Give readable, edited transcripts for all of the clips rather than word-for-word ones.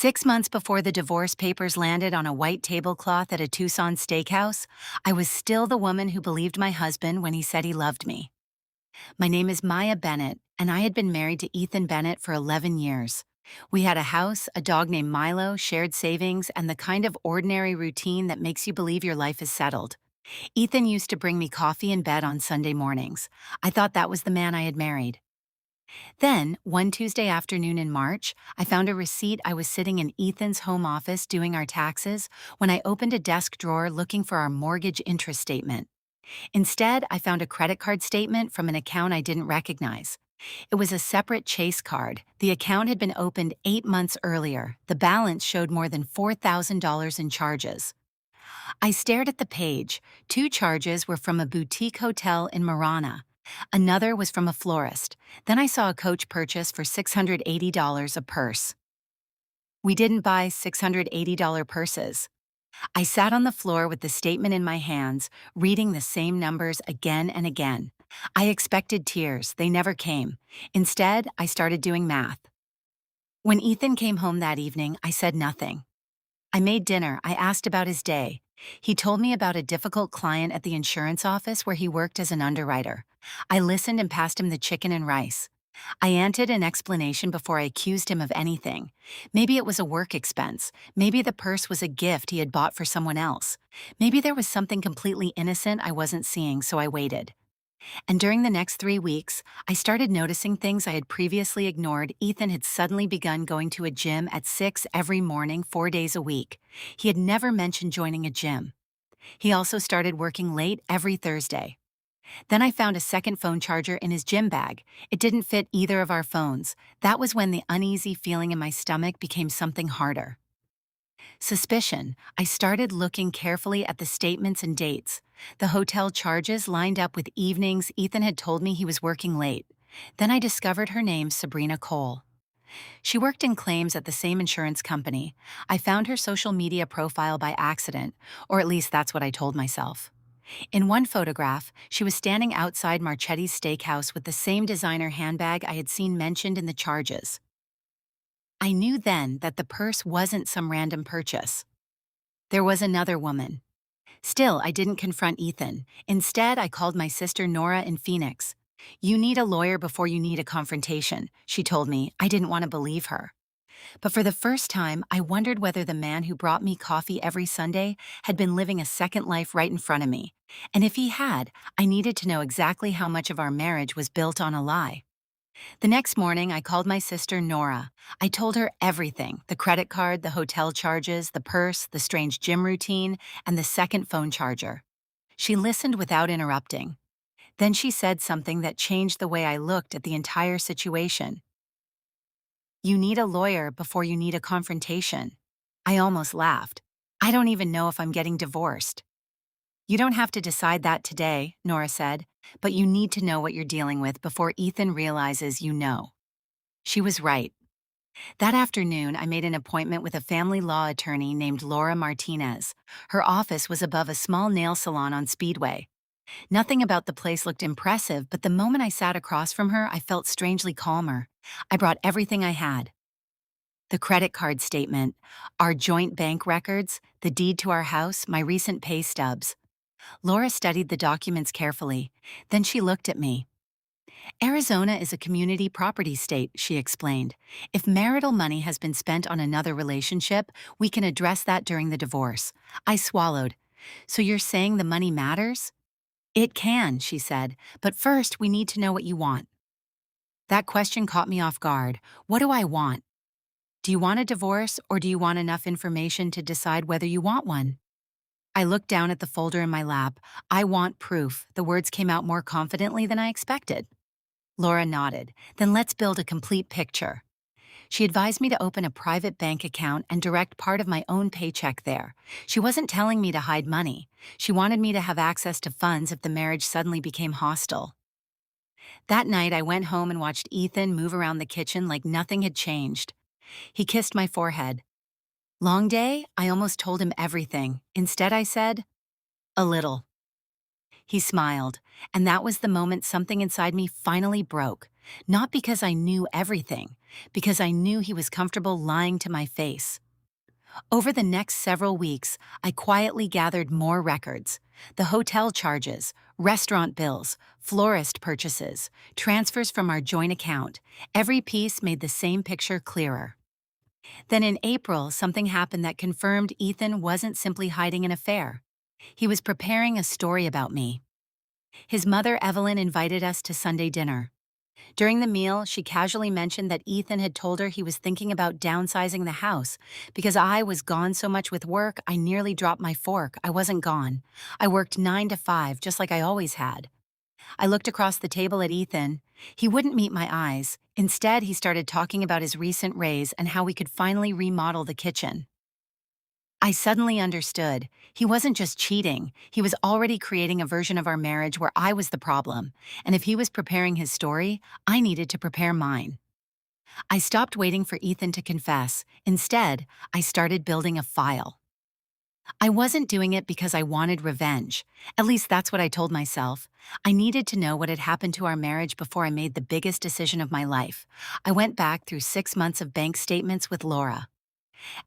6 months before the divorce papers landed on a white tablecloth at a Tucson steakhouse, I was still the woman who believed my husband when he said he loved me. My name is Maya Bennett, and I had been married to Ethan Bennett for 11 years. We had a house, a dog named Milo, shared savings, and the kind of ordinary routine that makes you believe your life is settled. Ethan used to bring me coffee in bed on Sunday mornings. I thought that was the man I had married. Then, one Tuesday afternoon in March, I found a receipt. I was sitting in Ethan's home office doing our taxes when I opened a desk drawer looking for our mortgage interest statement. Instead, I found a credit card statement from an account I didn't recognize. It was a separate Chase card. The account had been opened 8 months earlier. The balance showed more than $4,000 in charges. I stared at the page. Two charges were from a boutique hotel in Marana. Another was from a florist. Then I saw a Coach purchase for $680 a purse. We didn't buy $680 purses. I sat on the floor with the statement in my hands, reading the same numbers again and again. I expected tears. They never came. Instead, I started doing math. When Ethan came home that evening, I said nothing. I made dinner. I asked about his day. He told me about a difficult client at the insurance office where he worked as an underwriter. I listened and passed him the chicken and rice. I anted an explanation before I accused him of anything. Maybe it was a work expense. Maybe the purse was a gift he had bought for someone else. Maybe there was something completely innocent I wasn't seeing, so I waited. And during the next 3 weeks, I started noticing things I had previously ignored. Ethan had suddenly begun going to a gym at 6 every morning, 4 days a week. He had never mentioned joining a gym. He also started working late every Thursday. Then I found a second phone charger in his gym bag. It didn't fit either of our phones. That was when the uneasy feeling in my stomach became something harder. Suspicion. I started looking carefully at the statements and dates. The hotel charges lined up with evenings Ethan had told me he was working late. Then I discovered her name, Sabrina Cole. She worked in claims at the same insurance company. I found her social media profile by accident, or at least that's what I told myself. In one photograph, she was standing outside Marchetti's Steakhouse with the same designer handbag I had seen mentioned in the charges. I knew then that the purse wasn't some random purchase. There was another woman. Still, I didn't confront Ethan. Instead, I called my sister Nora in Phoenix. "You need a lawyer before you need a confrontation," she told me. I didn't want to believe her. But for the first time, I wondered whether the man who brought me coffee every Sunday had been living a second life right in front of me. And if he had, I needed to know exactly how much of our marriage was built on a lie. The next morning, I called my sister Nora. I told her everything: the credit card, the hotel charges, the purse, the strange gym routine, and the second phone charger. She listened without interrupting. Then she said something that changed the way I looked at the entire situation. "You need a lawyer before you need a confrontation." I almost laughed. "I don't even know if I'm getting divorced." "You don't have to decide that today," Nora said, "but you need to know what you're dealing with before Ethan realizes you know." She was right. That afternoon, I made an appointment with a family law attorney named Laura Martinez. Her office was above a small nail salon on Speedway. Nothing about the place looked impressive, but the moment I sat across from her, I felt strangely calmer. I brought everything I had: the credit card statement, our joint bank records, the deed to our house, my recent pay stubs. Laura studied the documents carefully. Then she looked at me. "Arizona is a community property state," she explained. "If marital money has been spent on another relationship, we can address that during the divorce." I swallowed. "So you're saying the money matters?" "It can," she said, "but first we need to know what you want." That question caught me off guard. What do I want? Do you want a divorce, or do you want enough information to decide whether you want one? I looked down at the folder in my lap. "I want proof." The words came out more confidently than I expected. Laura nodded. "Then let's build a complete picture." She advised me to open a private bank account and direct part of my own paycheck there. She wasn't telling me to hide money. She wanted me to have access to funds if the marriage suddenly became hostile. That night, I went home and watched Ethan move around the kitchen like nothing had changed. He kissed my forehead. "Long day?" I almost told him everything. Instead, I said, "A little." He smiled, and that was the moment something inside me finally broke. Not because I knew everything, because I knew he was comfortable lying to my face. Over the next several weeks, I quietly gathered more records: the hotel charges, restaurant bills, florist purchases, transfers from our joint account. Every piece made the same picture clearer. Then in April, something happened that confirmed Ethan wasn't simply hiding an affair. He was preparing a story about me. His mother, Evelyn, invited us to Sunday dinner. During the meal, she casually mentioned that Ethan had told her he was thinking about downsizing the house. Because I was gone so much with work, I nearly dropped my fork. I wasn't gone. I worked 9 to 5, just like I always had. I looked across the table at Ethan. He wouldn't meet my eyes. Instead, he started talking about his recent raise and how we could finally remodel the kitchen. I suddenly understood. He wasn't just cheating, he was already creating a version of our marriage where I was the problem. And if he was preparing his story, I needed to prepare mine. I stopped waiting for Ethan to confess. Instead, I started building a file. I wasn't doing it because I wanted revenge. At least that's what I told myself. I needed to know what had happened to our marriage before I made the biggest decision of my life. I went back through 6 months of bank statements with Laura.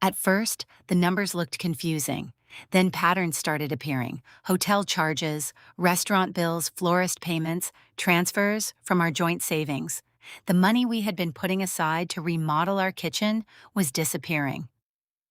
At first, the numbers looked confusing. Then patterns started appearing: hotel charges, restaurant bills, florist payments, transfers from our joint savings. The money we had been putting aside to remodel our kitchen was disappearing.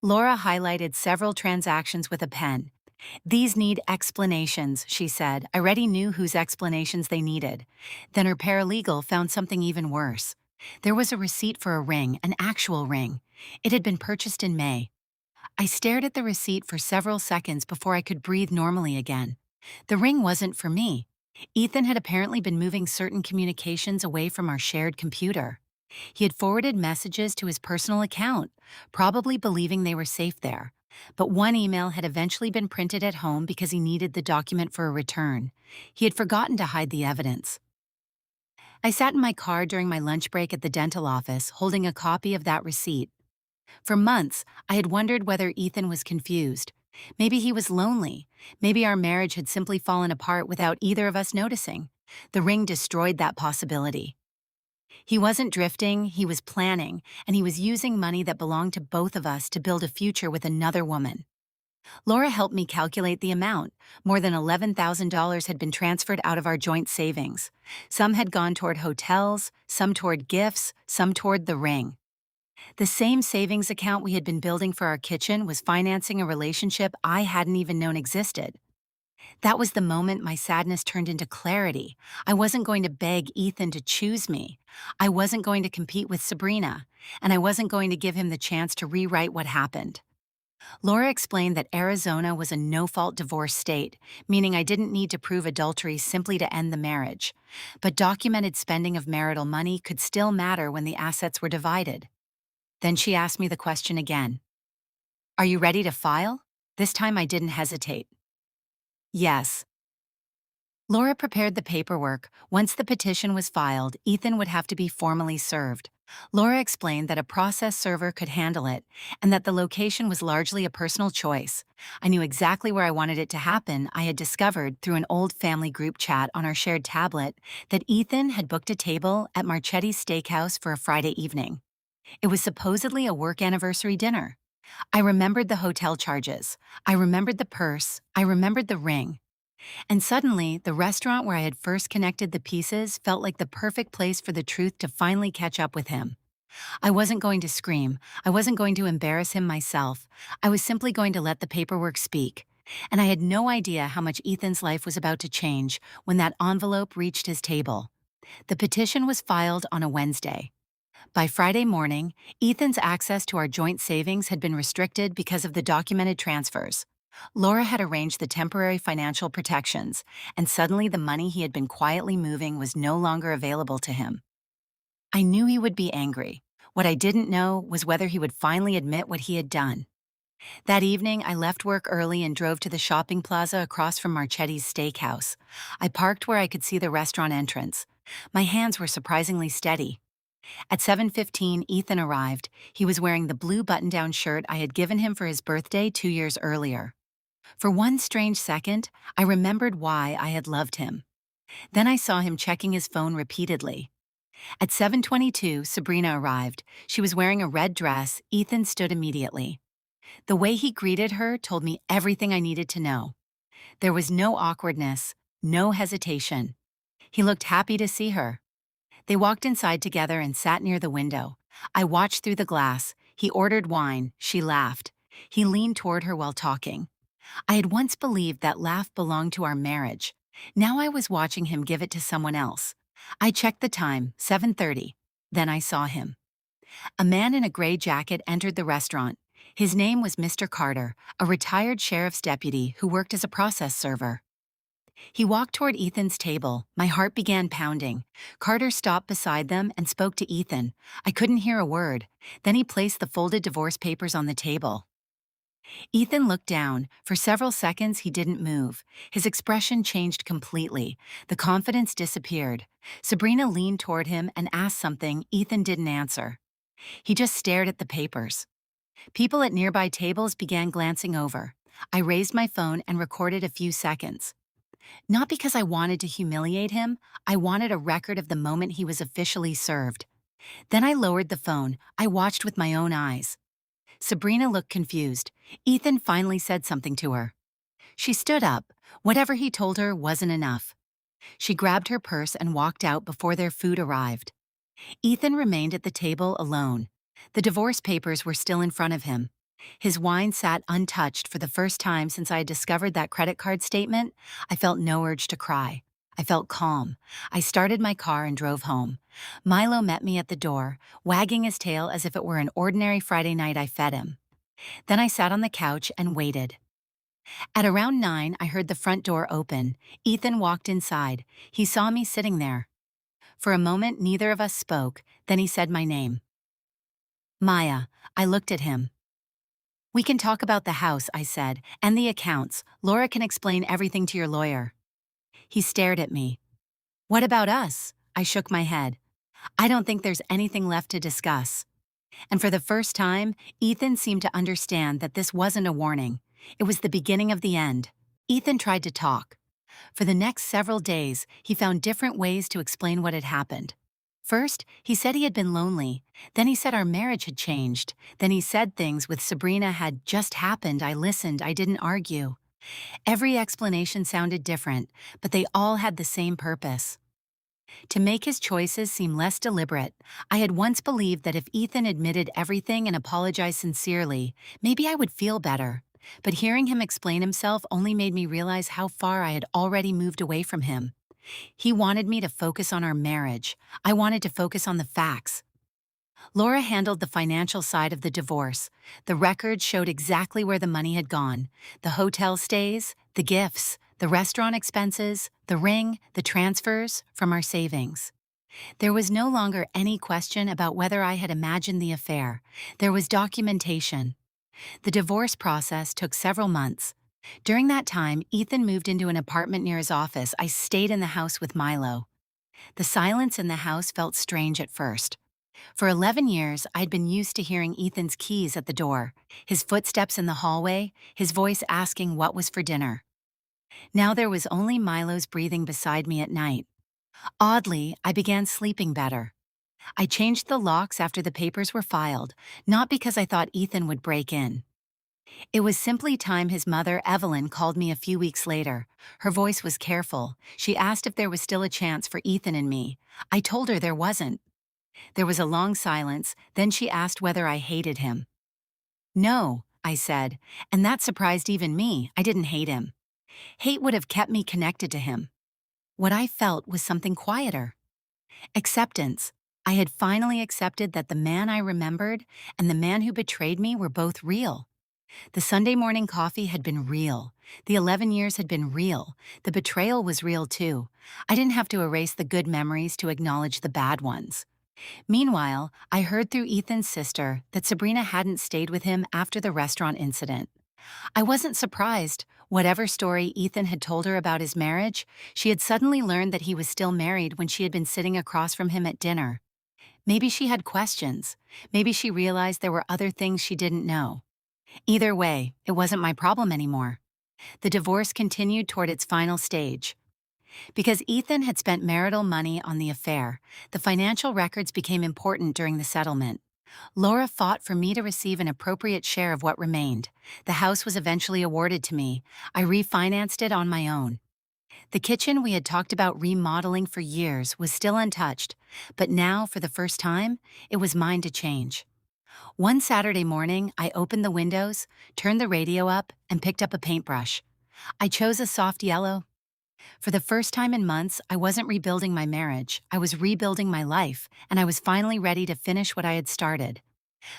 Laura highlighted several transactions with a pen. "These need explanations," she said. I already knew whose explanations they needed. Then her paralegal found something even worse. There was a receipt for a ring, an actual ring. It had been purchased in May. I stared at the receipt for several seconds before I could breathe normally again. The ring wasn't for me. Ethan had apparently been moving certain communications away from our shared computer. He had forwarded messages to his personal account, probably believing they were safe there. But one email had eventually been printed at home because he needed the document for a return. He had forgotten to hide the evidence. I sat in my car during my lunch break at the dental office, holding a copy of that receipt. For months, I had wondered whether Ethan was confused. Maybe he was lonely. Maybe our marriage had simply fallen apart without either of us noticing. The ring destroyed that possibility. He wasn't drifting, he was planning, and he was using money that belonged to both of us to build a future with another woman. Laura helped me calculate the amount. More than $11,000 had been transferred out of our joint savings. Some had gone toward hotels, some toward gifts, some toward the ring. The same savings account we had been building for our kitchen was financing a relationship I hadn't even known existed. That was the moment my sadness turned into clarity. I wasn't going to beg Ethan to choose me. I wasn't going to compete with Sabrina, and I wasn't going to give him the chance to rewrite what happened. Laura explained that Arizona was a no-fault divorce state, meaning I didn't need to prove adultery simply to end the marriage. But documented spending of marital money could still matter when the assets were divided. Then she asked me the question again. "Are you ready to file?" This time I didn't hesitate. "Yes." Laura prepared the paperwork. Once the petition was filed, Ethan would have to be formally served. Laura explained that a process server could handle it, and that the location was largely a personal choice. I knew exactly where I wanted it to happen. I had discovered through an old family group chat on our shared tablet that Ethan had booked a table at Marchetti's Steakhouse for a Friday evening. It was supposedly a work anniversary dinner. I remembered the hotel charges. I remembered the purse. I remembered the ring. And suddenly, the restaurant where I had first connected the pieces felt like the perfect place for the truth to finally catch up with him. I wasn't going to scream. I wasn't going to embarrass him myself. I was simply going to let the paperwork speak. And I had no idea how much Ethan's life was about to change when that envelope reached his table. The petition was filed on a Wednesday. By Friday morning, Ethan's access to our joint savings had been restricted because of the documented transfers. Laura had arranged the temporary financial protections, and suddenly the money he had been quietly moving was no longer available to him. I knew he would be angry. What I didn't know was whether he would finally admit what he had done. That evening, I left work early and drove to the shopping plaza across from Marchetti's Steakhouse. I parked where I could see the restaurant entrance. My hands were surprisingly steady. At 7:15, Ethan arrived. He was wearing the blue button-down shirt I had given him for his birthday 2 years earlier. For one strange second, I remembered why I had loved him. Then I saw him checking his phone repeatedly. At 7:22, Sabrina arrived. She was wearing a red dress. Ethan stood immediately. The way he greeted her told me everything I needed to know. There was no awkwardness, no hesitation. He looked happy to see her. They walked inside together and sat near the window. I watched through the glass. He ordered wine. She laughed. He leaned toward her while talking. I had once believed that laugh belonged to our marriage. Now I was watching him give it to someone else. I checked the time, 7:30. Then I saw him. A man in a gray jacket entered the restaurant. His name was Mr. Carter, a retired sheriff's deputy who worked as a process server. He walked toward Ethan's table. My heart began pounding. Carter stopped beside them and spoke to Ethan. I couldn't hear a word. Then he placed the folded divorce papers on the table. Ethan looked down. For several seconds, he didn't move. His expression changed completely. The confidence disappeared. Sabrina leaned toward him and asked something. Ethan didn't answer. He just stared at the papers. People at nearby tables began glancing over. I raised my phone and recorded a few seconds. Not because I wanted to humiliate him, I wanted a record of the moment he was officially served. Then I lowered the phone. I watched with my own eyes. Sabrina looked confused. Ethan finally said something to her. She stood up. Whatever he told her wasn't enough. She grabbed her purse and walked out before their food arrived. Ethan remained at the table alone. The divorce papers were still in front of him. His wine sat untouched. For the first time since I had discovered that credit card statement, I felt no urge to cry. I felt calm. I started my car and drove home. Milo met me at the door, wagging his tail as if it were an ordinary Friday night I fed him. Then I sat on the couch and waited. At around 9, I heard the front door open. Ethan walked inside. He saw me sitting there. For a moment, neither of us spoke. Then he said my name. Maya. I looked at him. We can talk about the house, I said, and the accounts. Laura can explain everything to your lawyer. He stared at me. What about us? I shook my head. I don't think there's anything left to discuss. And for the first time, Ethan seemed to understand that this wasn't a warning. It was the beginning of the end. Ethan tried to talk. For the next several days, he found different ways to explain what had happened. First, he said he had been lonely. Then he said our marriage had changed. Then he said things with Sabrina had just happened. I listened. I didn't argue. Every explanation sounded different, but they all had the same purpose. To make his choices seem less deliberate. I had once believed that if Ethan admitted everything and apologized sincerely, maybe I would feel better. But hearing him explain himself only made me realize how far I had already moved away from him. He wanted me to focus on our marriage. I wanted to focus on the facts. Laura handled the financial side of the divorce. The records showed exactly where the money had gone. The hotel stays, the gifts, the restaurant expenses, the ring, the transfers from our savings. There was no longer any question about whether I had imagined the affair. There was documentation. The divorce process took several months. During that time, Ethan moved into an apartment near his office. I stayed in the house with Milo. The silence in the house felt strange at first. For 11 years, I'd been used to hearing Ethan's keys at the door, his footsteps in the hallway, his voice asking what was for dinner. Now there was only Milo's breathing beside me at night. Oddly, I began sleeping better. I changed the locks after the papers were filed, not because I thought Ethan would break in. It was simply time. His mother, Evelyn, called me a few weeks later. Her voice was careful. She asked if there was still a chance for Ethan and me. I told her there wasn't. There was a long silence, then she asked whether I hated him. No, I said, and that surprised even me. I didn't hate him. Hate would have kept me connected to him. What I felt was something quieter. Acceptance. I had finally accepted that the man I remembered and the man who betrayed me were both real. The Sunday morning coffee had been real. The 11 years had been real. The betrayal was real too. I didn't have to erase the good memories to acknowledge the bad ones. Meanwhile, I heard through Ethan's sister that Sabrina hadn't stayed with him after the restaurant incident. I wasn't surprised. Whatever story Ethan had told her about his marriage, she had suddenly learned that he was still married when she had been sitting across from him at dinner. Maybe she had questions. Maybe she realized there were other things she didn't know. Either way, it wasn't my problem anymore. The divorce continued toward its final stage. Because Ethan had spent marital money on the affair, the financial records became important during the settlement. Laura fought for me to receive an appropriate share of what remained. The house was eventually awarded to me. I refinanced it on my own. The kitchen we had talked about remodeling for years was still untouched, but now, for the first time, it was mine to change. One Saturday morning, I opened the windows, turned the radio up, and picked up a paintbrush. I chose a soft yellow. For the first time in months, I wasn't rebuilding my marriage, I was rebuilding my life, and I was finally ready to finish what I had started.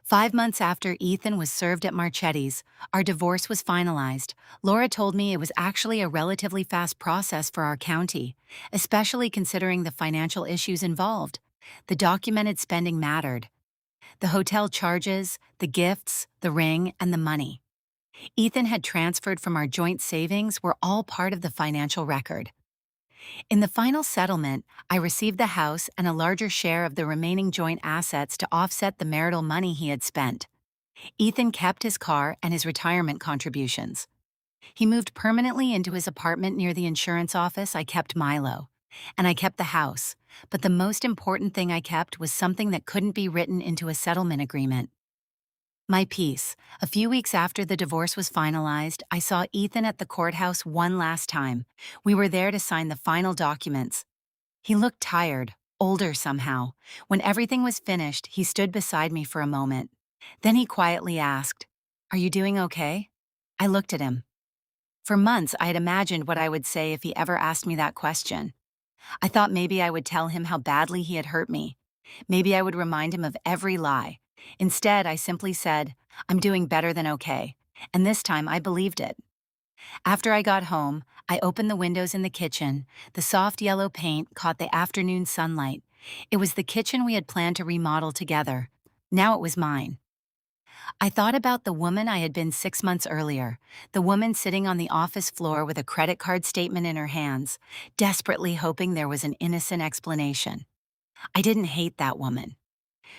5 months after Ethan was served at Marchetti's, our divorce was finalized. Laura told me it was actually a relatively fast process for our county, especially considering the financial issues involved. The documented spending mattered. The hotel charges, the gifts, the ring, and the money Ethan had transferred from our joint savings were all part of the financial record. In the final settlement, I received the house and a larger share of the remaining joint assets to offset the marital money he had spent. Ethan kept his car and his retirement contributions. He moved permanently into his apartment near the insurance office. I kept Milo. And I kept the house. But the most important thing I kept was something that couldn't be written into a settlement agreement. My peace. A few weeks after the divorce was finalized, I saw Ethan at the courthouse one last time. We were there to sign the final documents. He looked tired, older somehow. When everything was finished, he stood beside me for a moment. Then he quietly asked, "Are you doing okay?" I looked at him. For months, I had imagined what I would say if he ever asked me that question. I thought maybe I would tell him how badly he had hurt me. Maybe I would remind him of every lie. Instead, I simply said, "I'm doing better than okay." And this time I believed it. After I got home, I opened the windows in the kitchen. The soft yellow paint caught the afternoon sunlight. It was the kitchen we had planned to remodel together. Now it was mine. I thought about the woman I had been 6 months earlier, the woman sitting on the office floor with a credit card statement in her hands, desperately hoping there was an innocent explanation. I didn't hate that woman.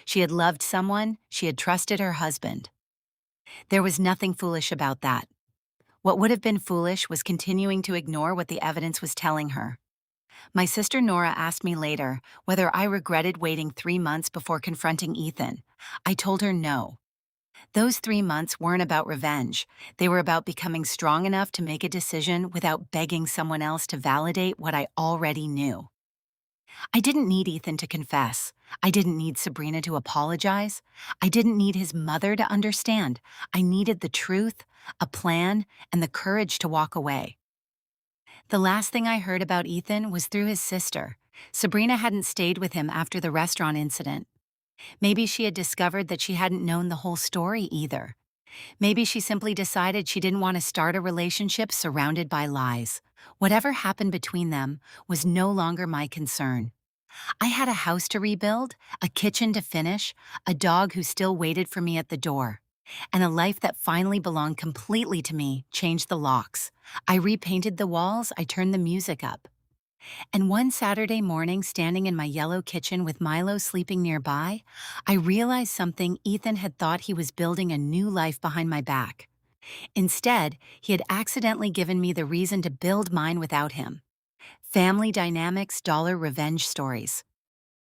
She had loved someone, she had trusted her husband. There was nothing foolish about that. What would have been foolish was continuing to ignore what the evidence was telling her. My sister Nora asked me later whether I regretted waiting 3 months before confronting Ethan. I told her no. Those 3 months weren't about revenge. They were about becoming strong enough to make a decision without begging someone else to validate what I already knew. I didn't need Ethan to confess. I didn't need Sabrina to apologize. I didn't need his mother to understand. I needed the truth, a plan, and the courage to walk away. The last thing I heard about Ethan was through his sister. Sabrina hadn't stayed with him after the restaurant incident. Maybe she had discovered that she hadn't known the whole story either. Maybe she simply decided she didn't want to start a relationship surrounded by lies. Whatever happened between them was no longer my concern. I had a house to rebuild, a kitchen to finish, a dog who still waited for me at the door, and a life that finally belonged completely to me. Changed the locks. I repainted the walls, I turned the music up. And one Saturday morning, standing in my yellow kitchen with Milo sleeping nearby, I realized something. Ethan had thought he was building a new life behind my back. Instead, he had accidentally given me the reason to build mine without him. Family dynamics, dollar revenge stories.